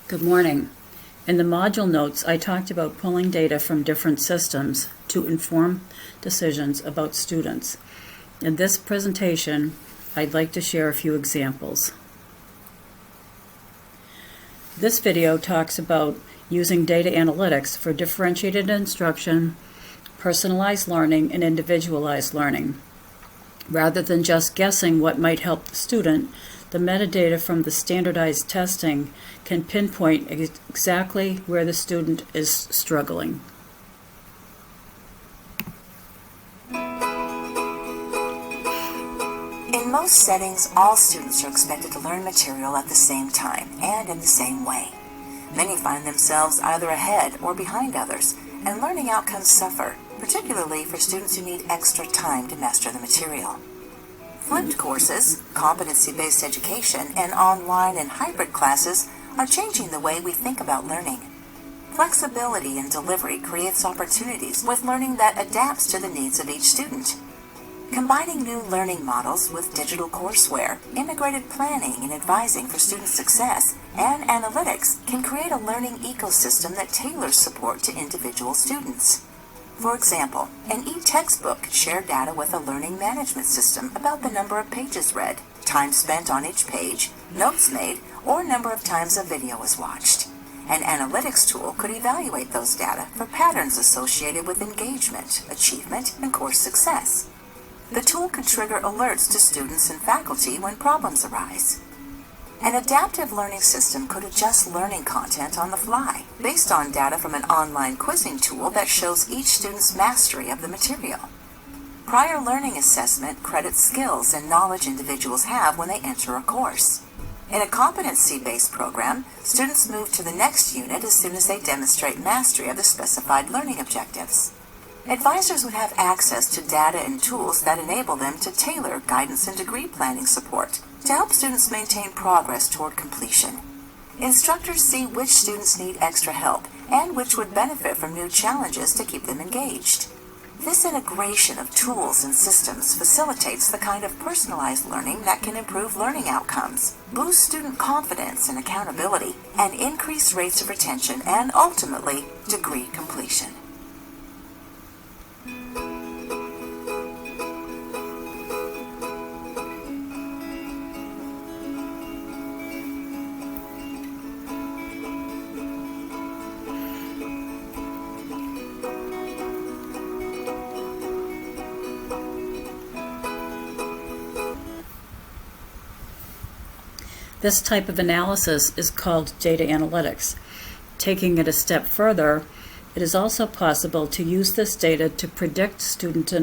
Good morning. In the module notes, I talked about pulling data from different systems to inform decisions about students. In this presentation, I'd like to share a few examples. This video talks about using data analytics for differentiated instruction, personalized learning, and individualized learning. Rather than just guessing what might help the student, the metadata from the standardized testing can pinpoint exactly where the student is struggling. In most settings, all students are expected to learn material at the same time and in the same way. Many find themselves either ahead or behind others, and learning outcomes suffer, particularly for students who need extra time to master the material. Flipped courses, competency-based education, and online and hybrid classes are changing the way we think about learning. Flexibility in delivery creates opportunities with learning that adapts to the needs of each student. Combining new learning models with digital courseware, integrated planning and advising for student success, and analytics can create a learning ecosystem that tailors support to individual students. For example, an e-textbook could share data with a learning management system about the number of pages read, time spent on each page, notes made, or number of times a video was watched. An analytics tool could evaluate those data for patterns associated with engagement, achievement, and course success. The tool could trigger alerts to students and faculty when problems arise. An adaptive learning system could adjust learning content on the fly, based on data from an online quizzing tool that shows each student's mastery of the material. Prior learning assessment credits skills and knowledge individuals have when they enter a course. In a competency-based program, students move to the next unit as soon as they demonstrate mastery of the specified learning objectives. Advisors would have access to data and tools that enable them to tailor guidance and degree planning support to help students maintain progress toward completion. Instructors see which students need extra help and which would benefit from new challenges to keep them engaged. This integration of tools and systems facilitates the kind of personalized learning that can improve learning outcomes, boost student confidence and accountability, and increase rates of retention and, ultimately, degree completion. This type of analysis is called data analytics. Taking it a step further, it is also possible to use this data to predict student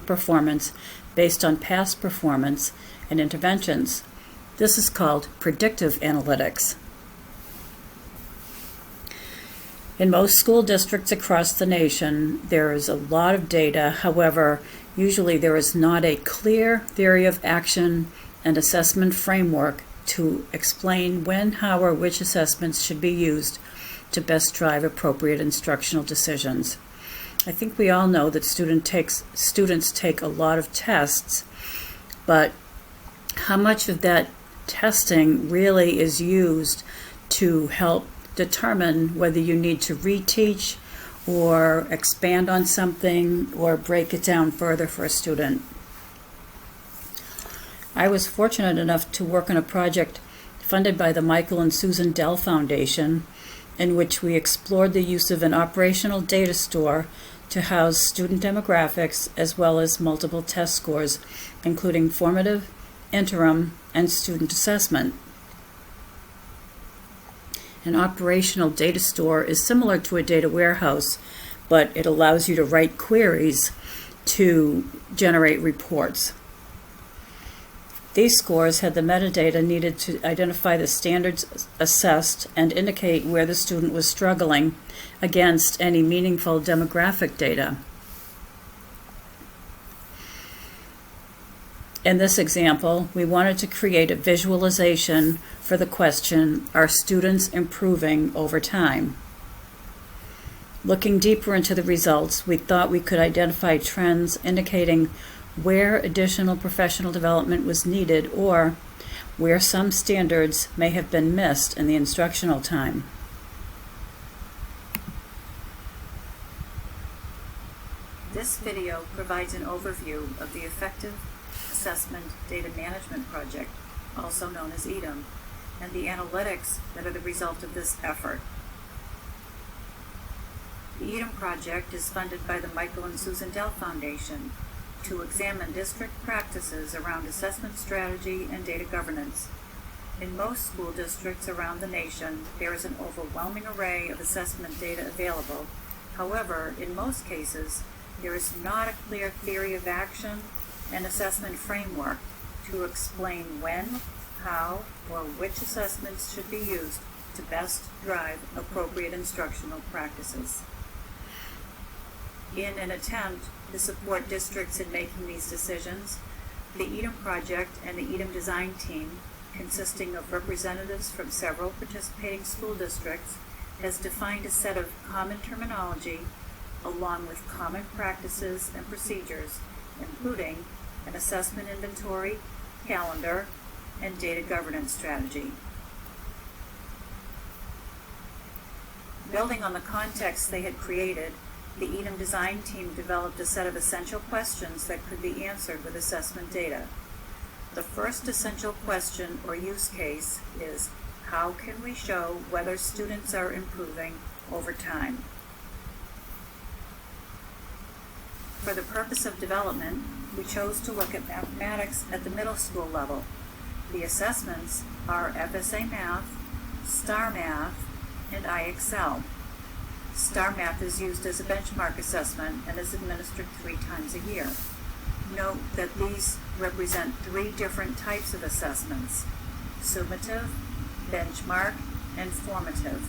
performance based on past performance and interventions. This is called predictive analytics. In most school districts across the nation, there is a lot of data. However, usually there is not a clear theory of action and assessment framework to explain when, how, or which assessments should be used to best drive appropriate instructional decisions. I think we all know that students take a lot of tests, but how much of that testing really is used to help determine whether you need to reteach or expand on something or break it down further for a student? I was fortunate enough to work on a project funded by the Michael and Susan Dell Foundation, in which we explored the use of an operational data store to house student demographics as well as multiple test scores, including formative, interim, and student assessment. An operational data store is similar to a data warehouse, but it allows you to write queries to generate reports. These scores had the metadata needed to identify the standards assessed and indicate where the student was struggling against any meaningful demographic data. In this example, we wanted to create a visualization for the question, are students improving over time? Looking deeper into the results, we thought we could identify trends indicating where additional professional development was needed or where some standards may have been missed in the instructional time. This video provides an overview of the Effective Assessment Data Management Project, also known as EDLE, and the analytics that are the result of this effort. The EDLE project is funded by the Michael and Susan Dell Foundation to examine district practices around assessment strategy and data governance. In most school districts around the nation, there is an overwhelming array of assessment data available. However, in most cases, there is not a clear theory of action and assessment framework to explain when, how, or which assessments should be used to best drive appropriate instructional practices. In an attempt to support districts in making these decisions, the EDLE project and the EDLE design team, consisting of representatives from several participating school districts, has defined a set of common terminology along with common practices and procedures, including an assessment inventory, calendar, and data governance strategy. Building on the context they had created, the EDLE design team developed a set of essential questions that could be answered with assessment data. The first essential question or use case is, how can we show whether students are improving over time? For the purpose of development, we chose to look at mathematics at the middle school level. The assessments are FSA Math, STAR Math, and IXL. STAR Math is used as a benchmark assessment and is administered 3 times a year. Note that these represent 3 different types of assessments: summative, benchmark, and formative.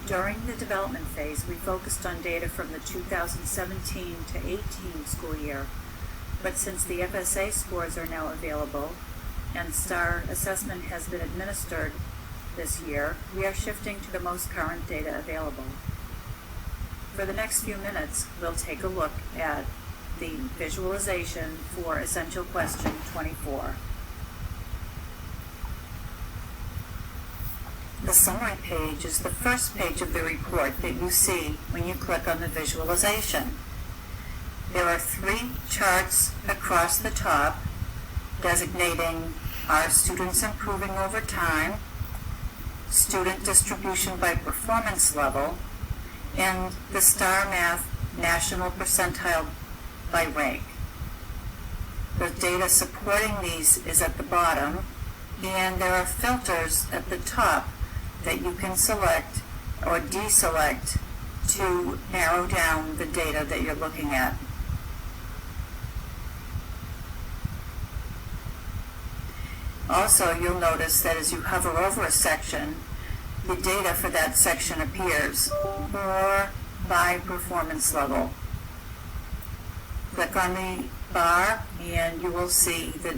During the development phase, we focused on data from the 2017 to 18 school year, but since the FSA scores are now available and STAR assessment has been administered this year, we are shifting to the most current data available. For the next few minutes, we'll take a look at the visualization for Essential Question 24. The summary page is the first page of the report that you see when you click on the visualization. There are 3 charts across the top designating are students improving over time, student distribution by performance level, and the STAR Math national percentile by rank. The data supporting these is at the bottom, and there are filters at the top that you can select or deselect to narrow down the data that you're looking at. Also, you'll notice that as you hover over a section, the data for that section appears, or by performance level. Click on the bar and you will see the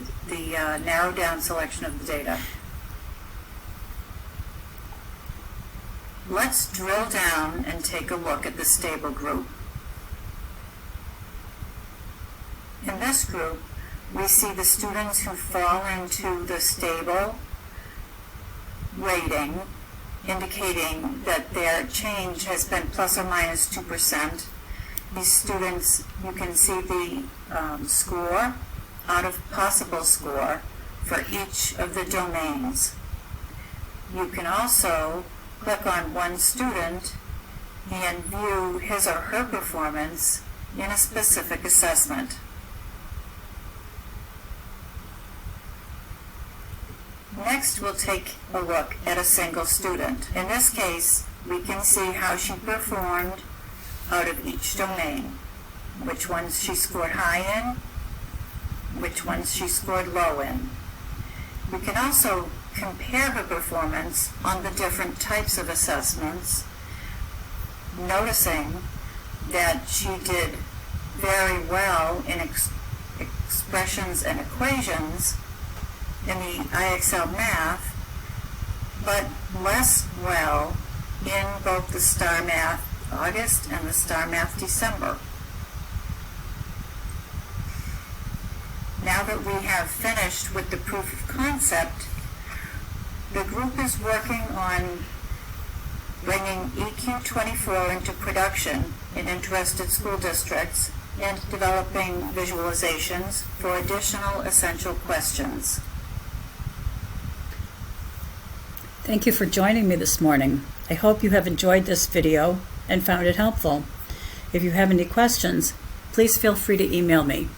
narrowed down selection of the data. Let's drill down and take a look at the stable group. In this group, we see the students who fall into the stable rating, indicating that their change has been plus or minus 2%. These students, you can see the score out of possible score for each of the domains. You can also click on one student and view his or her performance in a specific assessment. Next, we'll take a look at a single student. In this case, we can see how she performed out of each domain, which ones she scored high in, which ones she scored low in. We can also compare her performance on the different types of assessments, noticing that she did very well in expressions and equations in the IXL Math, but less well in both the STAR Math August and the STAR Math December. Now that we have finished with the proof of concept, the group is working on bringing EQ24 into production in interested school districts and developing visualizations for additional essential questions. Thank you for joining me this morning. I hope you have enjoyed this video and found it helpful. If you have any questions, please feel free to email me.